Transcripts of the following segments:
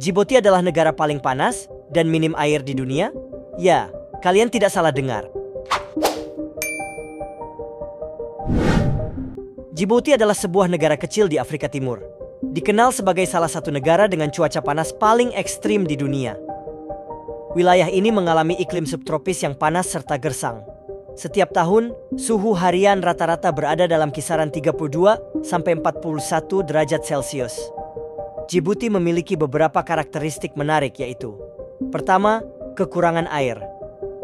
Djibouti adalah negara paling panas dan minim air di dunia? Ya, kalian tidak salah dengar. Djibouti adalah sebuah negara kecil di Afrika Timur. Dikenal sebagai salah satu negara dengan cuaca panas paling ekstrim di dunia. Wilayah ini mengalami iklim subtropis yang panas serta gersang. Setiap tahun, suhu harian rata-rata berada dalam kisaran 32 sampai 41 derajat Celcius. Djibouti memiliki beberapa karakteristik menarik, yaitu: pertama, kekurangan air.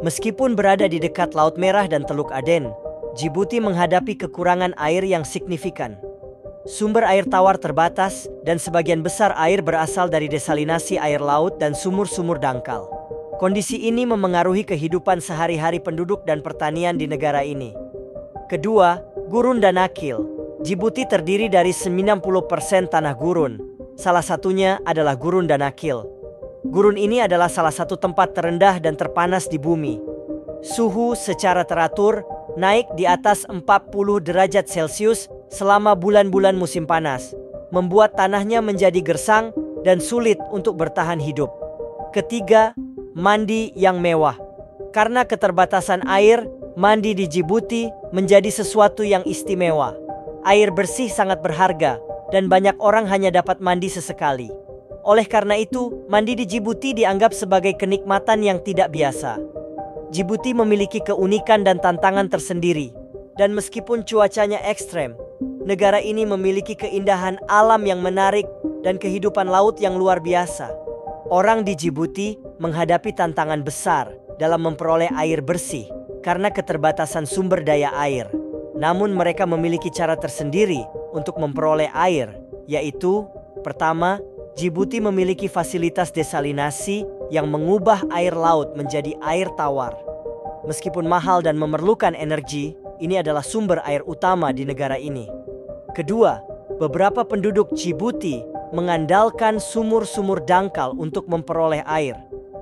Meskipun berada di dekat Laut Merah dan Teluk Aden, Djibouti menghadapi kekurangan air yang signifikan. Sumber air tawar terbatas dan sebagian besar air berasal dari desalinasi air laut dan sumur-sumur dangkal. Kondisi ini memengaruhi kehidupan sehari-hari penduduk dan pertanian di negara ini. Kedua, gurun dan nakil. Djibouti terdiri dari 90% tanah gurun. Salah satunya adalah Gurun Danakil. Gurun ini adalah salah satu tempat terendah dan terpanas di bumi. Suhu secara teratur naik di atas 40 derajat Celcius selama bulan-bulan musim panas, membuat tanahnya menjadi gersang dan sulit untuk bertahan hidup. Ketiga, mandi yang mewah. Karena keterbatasan air, mandi di Djibouti menjadi sesuatu yang istimewa. Air bersih sangat berharga dan banyak orang hanya dapat mandi sesekali. Oleh karena itu, mandi di Djibouti dianggap sebagai kenikmatan yang tidak biasa. Djibouti memiliki keunikan dan tantangan tersendiri. Dan meskipun cuacanya ekstrem, negara ini memiliki keindahan alam yang menarik dan kehidupan laut yang luar biasa. Orang di Djibouti menghadapi tantangan besar dalam memperoleh air bersih karena keterbatasan sumber daya air. Namun mereka memiliki cara tersendiri untuk memperoleh air, yaitu: pertama, Djibouti memiliki fasilitas desalinasi yang mengubah air laut menjadi air tawar. Meskipun mahal dan memerlukan energi, ini adalah sumber air utama di negara ini. Kedua, beberapa penduduk Djibouti mengandalkan sumur-sumur dangkal untuk memperoleh air.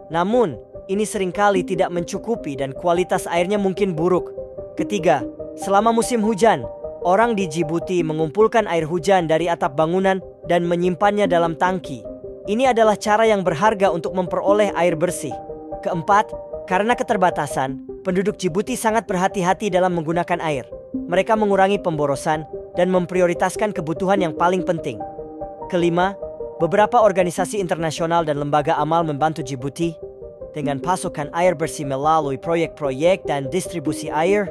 Namun, ini seringkali tidak mencukupi dan kualitas airnya mungkin buruk. Ketiga, selama musim hujan, orang di Djibouti mengumpulkan air hujan dari atap bangunan dan menyimpannya dalam tangki. Ini adalah cara yang berharga untuk memperoleh air bersih. Keempat, karena keterbatasan, penduduk Djibouti sangat berhati-hati dalam menggunakan air. Mereka mengurangi pemborosan dan memprioritaskan kebutuhan yang paling penting. Kelima, beberapa organisasi internasional dan lembaga amal membantu Djibouti dengan pasokan air bersih melalui proyek-proyek dan distribusi air.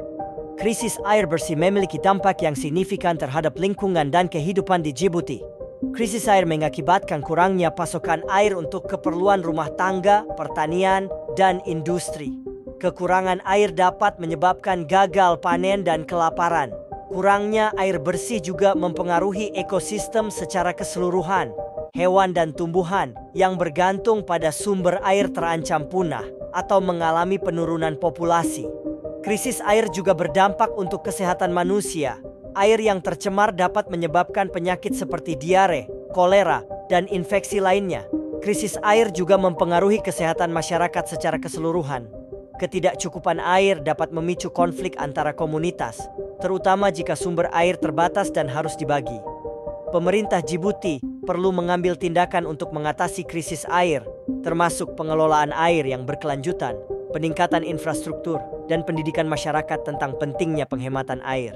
Krisis air bersih memiliki dampak yang signifikan terhadap lingkungan dan kehidupan di Djibouti. Krisis air mengakibatkan kurangnya pasokan air untuk keperluan rumah tangga, pertanian, dan industri. Kekurangan air dapat menyebabkan gagal panen dan kelaparan. Kurangnya air bersih juga mempengaruhi ekosistem secara keseluruhan. Hewan dan tumbuhan yang bergantung pada sumber air terancam punah atau mengalami penurunan populasi. Krisis air juga berdampak untuk kesehatan manusia. Air yang tercemar dapat menyebabkan penyakit seperti diare, kolera, dan infeksi lainnya. Krisis air juga mempengaruhi kesehatan masyarakat secara keseluruhan. Ketidakcukupan air dapat memicu konflik antara komunitas, terutama jika sumber air terbatas dan harus dibagi. Pemerintah Djibouti perlu mengambil tindakan untuk mengatasi krisis air, termasuk pengelolaan air yang berkelanjutan, peningkatan infrastruktur, dan pendidikan masyarakat tentang pentingnya penghematan air.